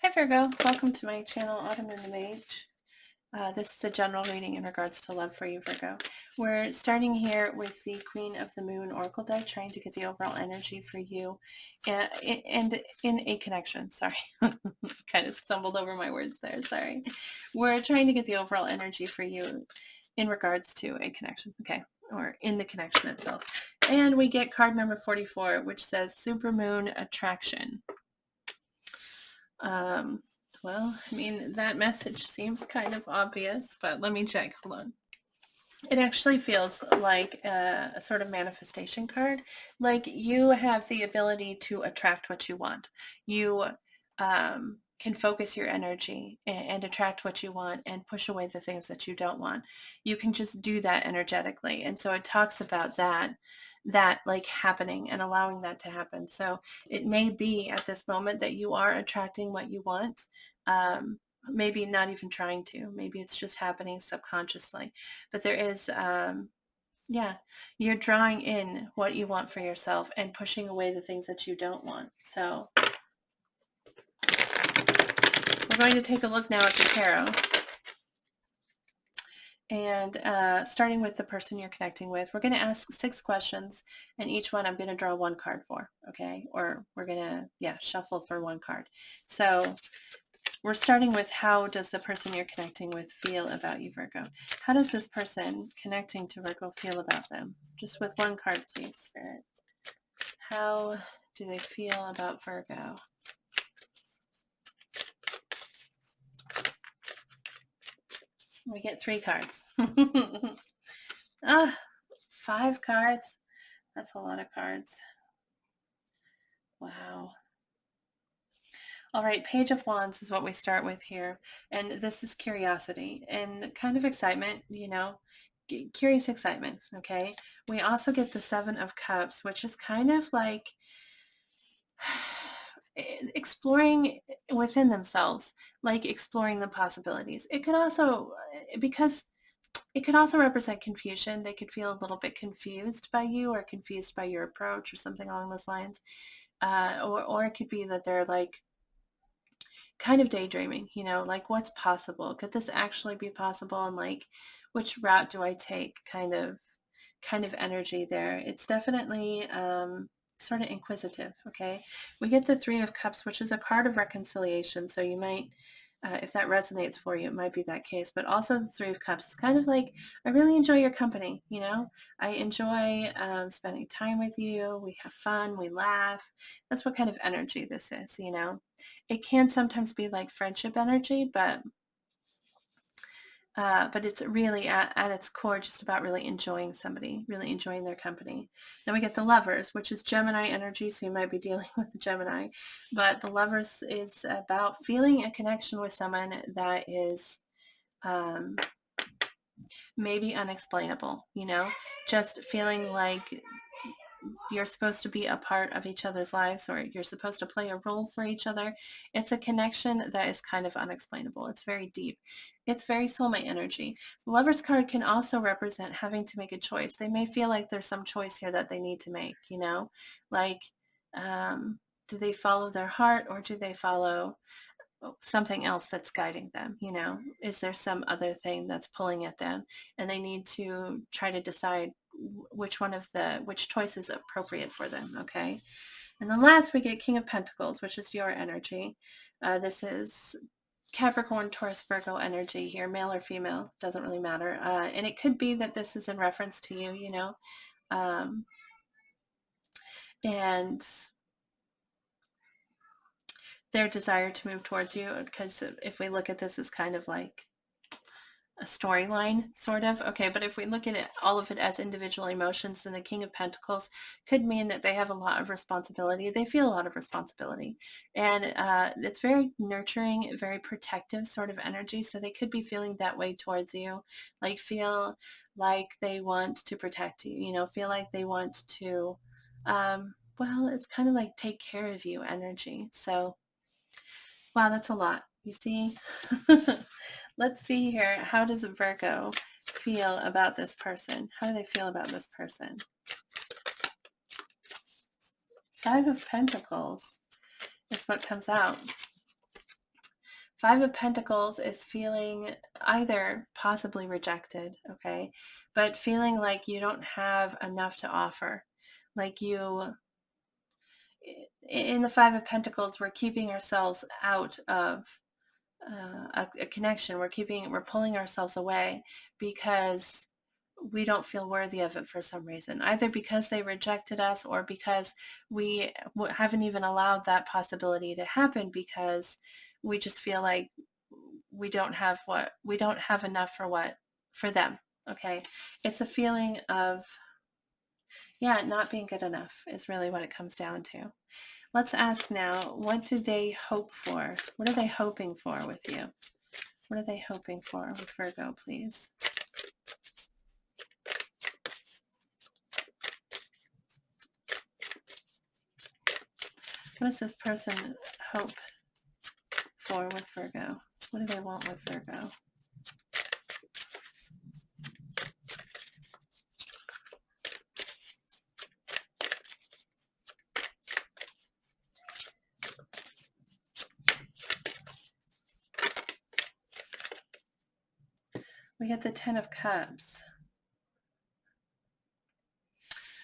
Hi Virgo, welcome to my channel, Autumn and the Mage. This is a general reading in regards to love for you, Virgo. We're starting here with the Queen of the Moon Oracle deck, trying to get the overall energy for you and in a connection. Sorry, kind of stumbled over my words there. Sorry. We're trying to get the overall energy for you in regards to a connection, okay, or in the connection itself. And we get card number 44, which says Supermoon Attraction. Well, I mean, that message seems kind of obvious, but let me check. Hold on. It actually feels like a sort of manifestation card. Like you have the ability to attract what you want. You can focus your energy and attract what you want and push away the things that you don't want. You can just do that energetically. And so it talks about that like happening and allowing that to happen. So it may be at this moment that you are attracting what you want. Maybe not even trying to. Maybe it's just happening subconsciously. But there is, yeah, you're drawing in what you want for yourself and pushing away the things that you don't want. So we're going to take a look now at the tarot. And starting with the person you're connecting with, we're going to ask 6 questions, and each one I'm going to draw 1 card for, okay? Or we're going to, shuffle for 1 card. So we're starting with, how does the person you're connecting with feel about you, Virgo? How does this person connecting to Virgo feel about them? Just with 1 card, please, Spirit. How do they feel about Virgo? We get 3 cards. 5 cards. That's a lot of cards. Wow. All right, Page of Wands is what we start with here. And this is curiosity and kind of excitement, curious excitement, okay? We also get the 7 of Cups, which is kind of like exploring within themselves, like exploring the possibilities. It could also, because it could also represent confusion. They could feel a little bit confused by you or confused by your approach or something along those lines. Or it could be that they're like, kind of daydreaming, like what's possible? Could this actually be possible? And like, which route do I take? Kind of energy there. It's definitely sort of inquisitive. Okay. We get the 3 of Cups, which is a card of reconciliation. So you might, if that resonates for you, it might be that case. But also the 3 of Cups is kind of like, I really enjoy your company. I enjoy spending time with you. We have fun. We laugh. That's what kind of energy this is. It can sometimes be like friendship energy, but it's really at its core just about really enjoying somebody, really enjoying their company. Then we get the Lovers, which is Gemini energy, so you might be dealing with the Gemini. But the Lovers is about feeling a connection with someone that is maybe unexplainable, just feeling like you're supposed to be a part of each other's lives, or you're supposed to play a role for each other. It's a connection that is kind of unexplainable. It's very deep. It's very soulmate energy. The Lover's card can also represent having to make a choice. They may feel like there's some choice here that they need to make, like, do they follow their heart, or do they follow something else that's guiding them? Is there some other thing that's pulling at them, and they need to try to decide which choice is appropriate for them. Okay. And then last we get King of Pentacles, which is your energy. This is Capricorn, Taurus, Virgo energy here, male or female, doesn't really matter. And it could be that this is in reference to you, and their desire to move towards you, because if we look at this as kind of like a storyline, sort of. Okay, but if we look at it, all of it as individual emotions, then the King of Pentacles could mean that they have a lot of responsibility. They feel a lot of responsibility. And it's very nurturing, very protective sort of energy. So they could be feeling that way towards you, like feel like they want to protect you, feel like they want to, well, it's kind of like take care of you energy. So, wow, that's a lot. You see? Let's see here. How does Virgo feel about this person? How do they feel about this person? 5 of Pentacles is what comes out. Five of Pentacles is feeling either possibly rejected, okay, but feeling like you don't have enough to offer. Like you, in the Five of Pentacles, we're keeping ourselves out of a connection. We're pulling ourselves away because we don't feel worthy of it for some reason, either because they rejected us or because we haven't even allowed that possibility to happen, because we just feel like we don't have enough for them. Okay. It's a feeling of, yeah, not being good enough is really what it comes down to. Let's ask now, what do they hope for? What are they hoping for with you? What are they hoping for with Virgo, please? What does this person hope for with Virgo? What do they want with Virgo? We get the Ten of Cups,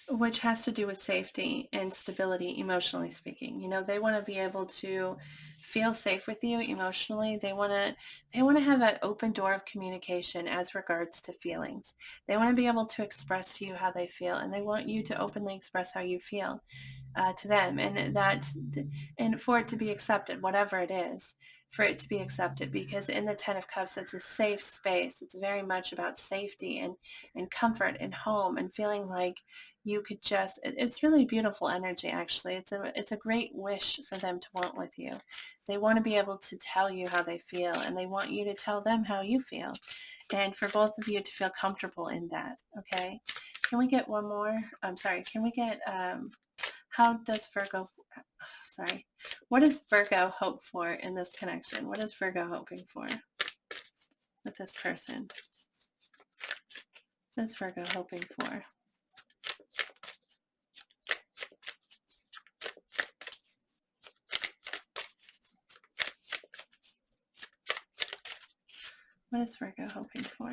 which has to do with safety and stability, emotionally speaking. You know, they want to be able to feel safe with you emotionally. They want to have that open door of communication as regards to feelings. They want to be able to express to you how they feel, and they want you to openly express how you feel to them, and for it to be accepted, whatever it is, for it to be accepted. Because in the Ten of Cups, it's a safe space. It's very much about safety and comfort and home and feeling like you could just, it's really beautiful energy, actually. It's a great wish for them to want with you. They want to be able to tell you how they feel, and they want you to tell them how you feel, and for both of you to feel comfortable in that. Okay. Can we get one more? I'm sorry. Can we get, how does Virgo, sorry, what does Virgo hope for in this connection? What is Virgo hoping for with this person? What is Virgo hoping for? What is Virgo hoping for?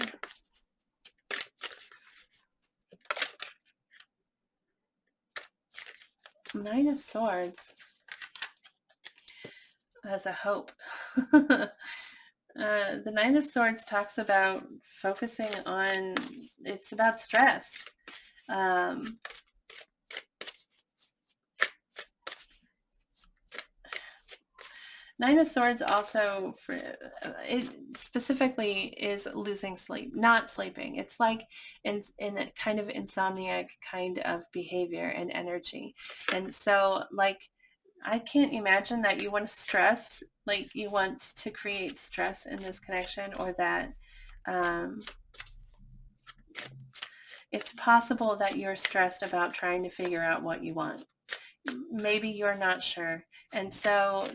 Nine of Swords as a hope. The Nine of Swords talks about focusing on, it's about stress. Nine of Swords also, for it specifically, is losing sleep, not sleeping. It's like in a kind of insomniac kind of behavior and energy. And so, like, I can't imagine that you want to stress, like you want to create stress in this connection, or that it's possible that you're stressed about trying to figure out what you want. Maybe you're not sure. And so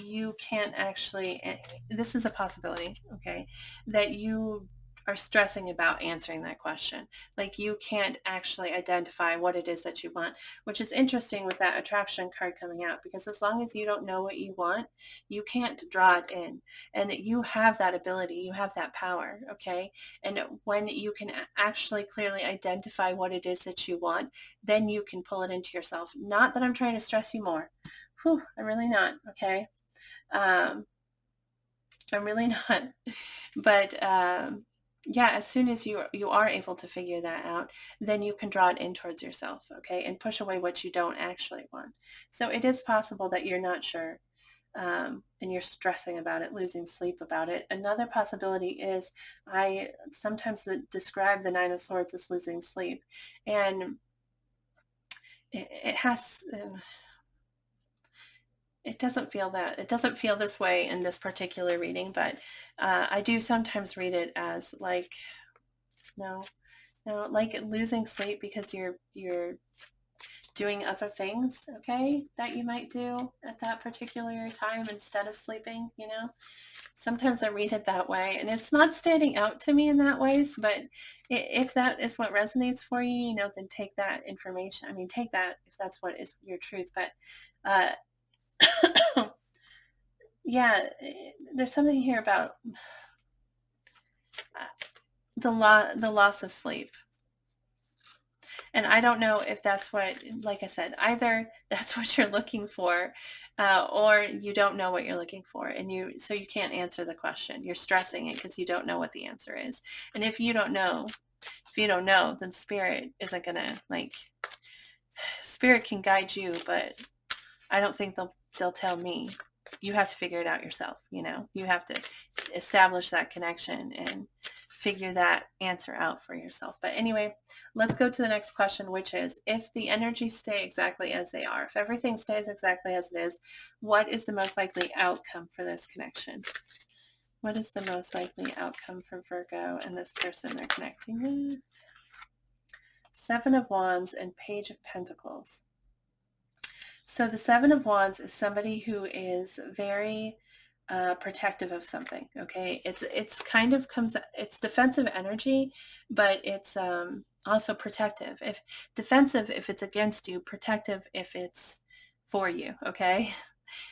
you can't actually, this is a possibility, okay, that you are stressing about answering that question. Like you can't actually identify what it is that you want, which is interesting with that attraction card coming out, because as long as you don't know what you want, you can't draw it in. And you have that ability, you have that power, okay? And when you can actually clearly identify what it is that you want, then you can pull it into yourself. Not that I'm trying to stress you more. Whew, I'm really not, okay? I'm really not. But yeah, as soon as you are able to figure that out, then you can draw it in towards yourself, okay, and push away what you don't actually want. So it is possible that you're not sure, and you're stressing about it, losing sleep about it. Another possibility is, I sometimes describe the Nine of Swords as losing sleep, and it has. It doesn't feel this way in this particular reading, but I do sometimes read it as like, no, like losing sleep because you're doing other things, okay, that you might do at that particular time instead of sleeping, you know. Sometimes I read it that way, and it's not standing out to me in that ways, but if that is what resonates for you, you know, then take that information. I mean, take that if that's what is your truth. But Yeah, there's something here about the loss of sleep. And I don't know if that's what, like I said, either that's what you're looking for, or you don't know what you're looking for, and so you can't answer the question. You're stressing it because you don't know what the answer is. And if you don't know, then spirit isn't gonna like. Spirit can guide you, but I don't think they'll tell me. You have to figure it out yourself. You have to establish that connection and figure that answer out for yourself. But anyway, let's go to the next question, which is, if the energies stay exactly as they are, if everything stays exactly as it is, what is the most likely outcome for this connection? What is the most likely outcome for Virgo and this person they're connecting with? Seven of Wands and Page of Pentacles. So the Seven of Wands is somebody who is very protective of something. Okay, it's kind of it's defensive energy, but it's also protective. If defensive, if it's against you; protective, if it's for you. Okay.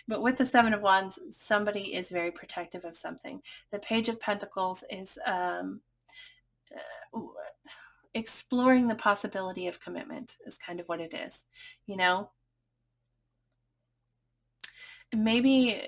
But with the Seven of Wands, somebody is very protective of something. The Page of Pentacles is exploring the possibility of commitment, is kind of what it is. You know, maybe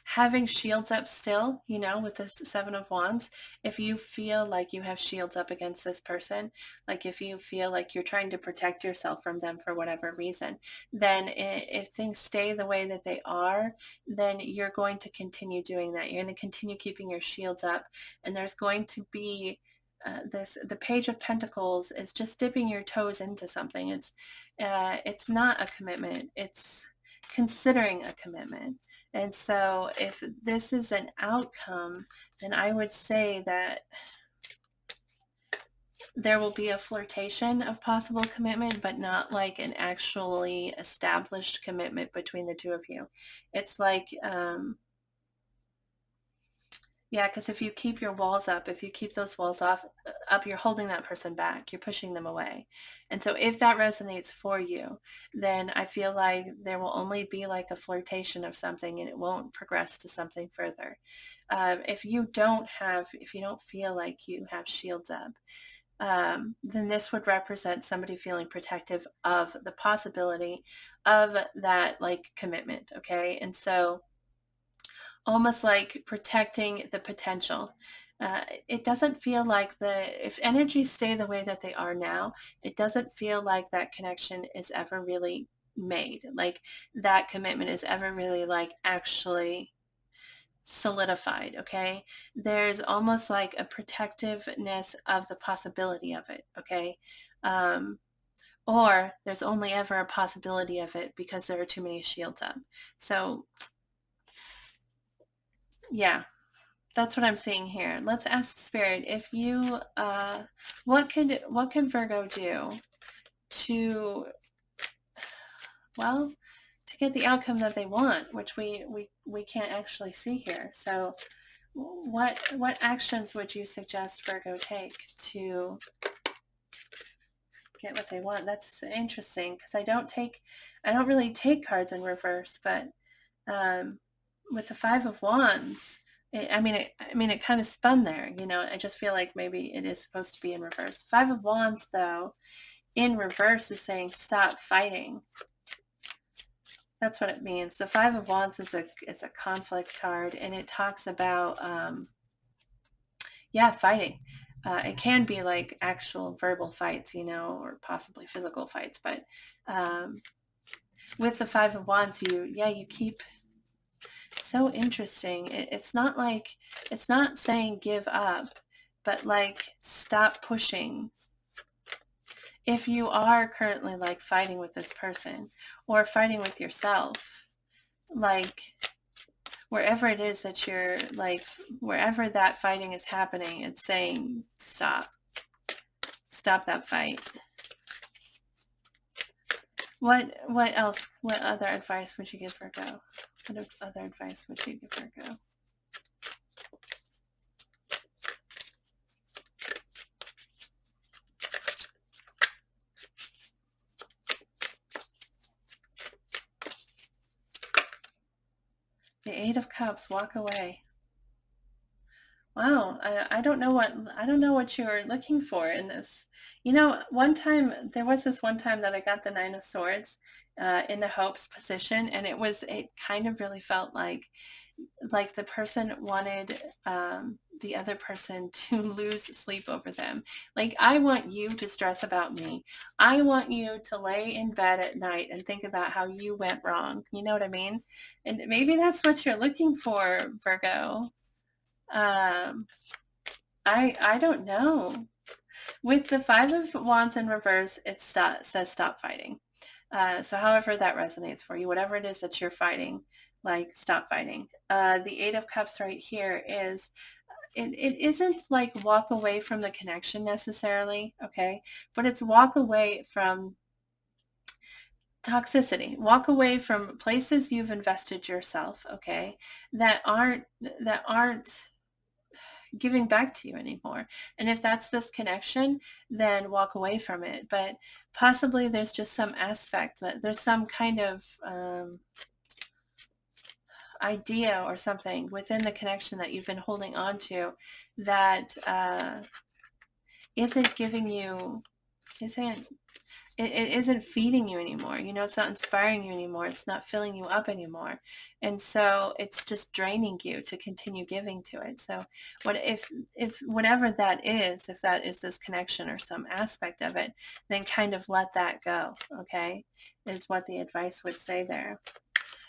having shields up still, with this Seven of Wands, if you feel like you have shields up against this person, like if you feel like you're trying to protect yourself from them for whatever reason, then if things stay the way that they are, then you're going to continue doing that. You're going to continue keeping your shields up, and there's going to be the Page of Pentacles is just dipping your toes into something. It's not a commitment. It's considering a commitment. And so if this is an outcome, then I would say that there will be a flirtation of possible commitment, but not like an actually established commitment between the two of you. It's like, yeah, because if you keep your walls up, if you keep those walls up, you're holding that person back. You're pushing them away. And so if that resonates for you, then I feel like there will only be like a flirtation of something, and it won't progress to something further. If you don't feel like you have shields up, then this would represent somebody feeling protective of the possibility of that like commitment. Okay. And so almost like protecting the potential. It doesn't feel like if energies stay the way that they are now, it doesn't feel like that connection is ever really made. Like that commitment is ever really like actually solidified. Okay. There's almost like a protectiveness of the possibility of it. Okay. Or there's only ever a possibility of it because there are too many shields up. So yeah, that's what I'm seeing here. Let's ask Spirit, if you, what can Virgo do to, well, to get the outcome that they want, which we can't actually see here. So what actions would you suggest Virgo take to get what they want? That's interesting because I don't really take cards in reverse, but with the Five of Wands, it kind of spun there. I just feel like maybe it is supposed to be in reverse. Five of Wands, though, in reverse is saying stop fighting. That's what it means. The Five of Wands is a conflict card, and it talks about fighting. It can be like actual verbal fights, or possibly physical fights. But with the Five of Wands, you keep. So interesting. It's not saying give up, but like stop pushing. If you are currently like fighting with this person or fighting with yourself, like wherever it is that you're like, wherever that fighting is happening, it's saying stop that fight. What else? What other advice would you give Virgo? What other advice would you give Virgo? The Eight of Cups, walk away. Wow, I don't know what you're looking for in this. You know, there was this one time that I got the Nine of Swords in the hopes position, and it kind of really felt like the person wanted the other person to lose sleep over them. Like, I want you to stress about me. I want you to lay in bed at night and think about how you went wrong. You know what I mean? And maybe that's what you're looking for, Virgo. Um, I don't know. With the Five of Wands in reverse, says stop fighting. So however that resonates for you, whatever it is that you're fighting, like, stop fighting. The Eight of Cups right here it isn't like walk away from the connection necessarily, okay? But it's walk away from toxicity. Walk away from places you've invested yourself, okay? That aren't giving back to you anymore. And if that's this connection, then walk away from it. But possibly there's just some aspect that there's some kind of idea or something within the connection that you've been holding on to that isn't giving you, isn't it isn't feeding you anymore. You know, it's not inspiring you anymore. It's not filling you up anymore. And so it's just draining you to continue giving to it. So what if whatever that is, if that is this connection or some aspect of it, then kind of let that go, okay? Is what the advice would say there.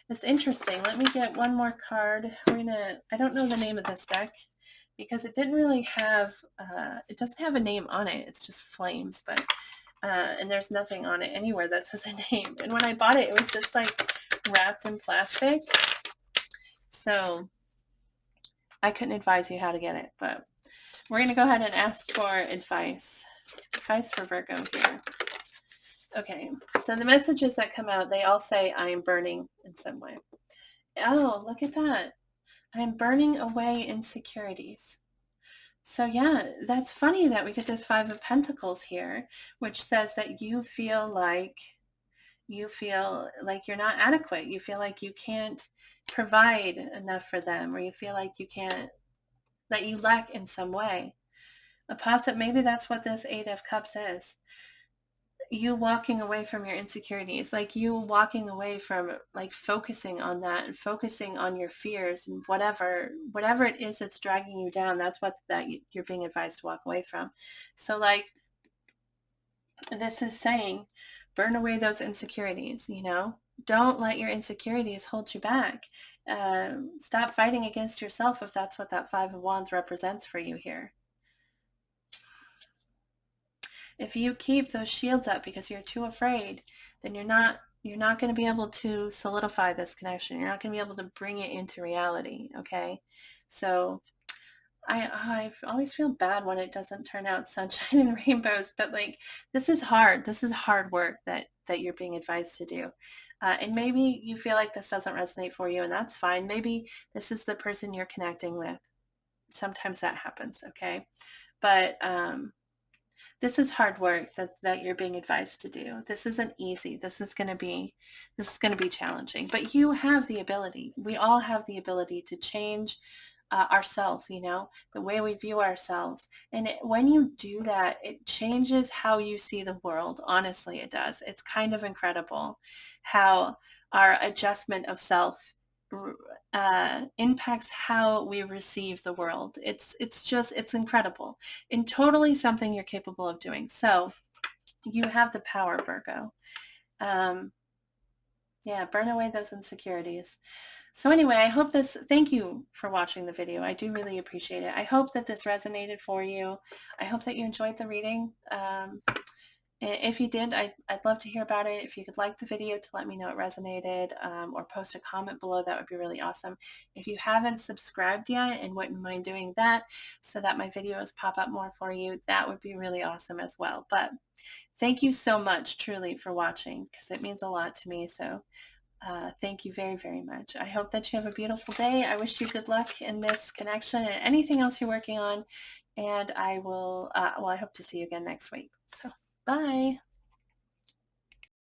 It's interesting. Let me get one more card. I don't know the name of this deck because it didn't really have, it doesn't have a name on it. It's just flames, but and there's nothing on it anywhere that says a name. And when I bought it, it was just like wrapped in plastic. So I couldn't advise you how to get it, but we're going to go ahead and ask for advice. Advice for Virgo here. Okay, so the messages that come out, they all say I am burning in some way. Oh, look at that. I'm burning away insecurities. So yeah, that's funny that we get this Five of Pentacles here, which says that you feel like you're not adequate. You feel like you can't provide enough for them, or you feel like that you lack in some way. Maybe that's what this Eight of Cups is. You walking away from your insecurities, like you walking away from like focusing on that and focusing on your fears and whatever it is that's dragging you down. That's what you're being advised to walk away from. So like this is saying, burn away those insecurities, you know? Don't let your insecurities hold you back. Stop fighting against yourself if that's what that Five of Wands represents for you here. If you keep those shields up because you're too afraid, then you're not going to be able to solidify this connection. You're not going to be able to bring it into reality, okay? So I always feel bad when it doesn't turn out sunshine and rainbows, but like this is hard. This is hard work that you're being advised to do. And maybe you feel like this doesn't resonate for you, and that's fine. Maybe this is the person you're connecting with. Sometimes that happens, okay? But this is hard work that you're being advised to do. This isn't easy. This is going to be challenging, but you have the ability. We all have the ability to change ourselves, you know, the way we view ourselves. And when you do that, it changes how you see the world. Honestly, it does. It's kind of incredible how our adjustment of self impacts how we receive the world. It's incredible and totally something you're capable of doing. So you have the power, Virgo. Yeah, burn away those insecurities. So anyway, thank you for watching the video. I do really appreciate it. I hope that this resonated for you. I hope that you enjoyed the reading. If you did, I'd love to hear about it. If you could like the video to let me know it resonated, or post a comment below, that would be really awesome. If you haven't subscribed yet and wouldn't mind doing that so that my videos pop up more for you, that would be really awesome as well. But thank you so much, truly, for watching, because it means a lot to me. So thank you very, very much. I hope that you have a beautiful day. I wish you good luck in this connection and anything else you're working on. And I will, I hope to see you again next week. So bye.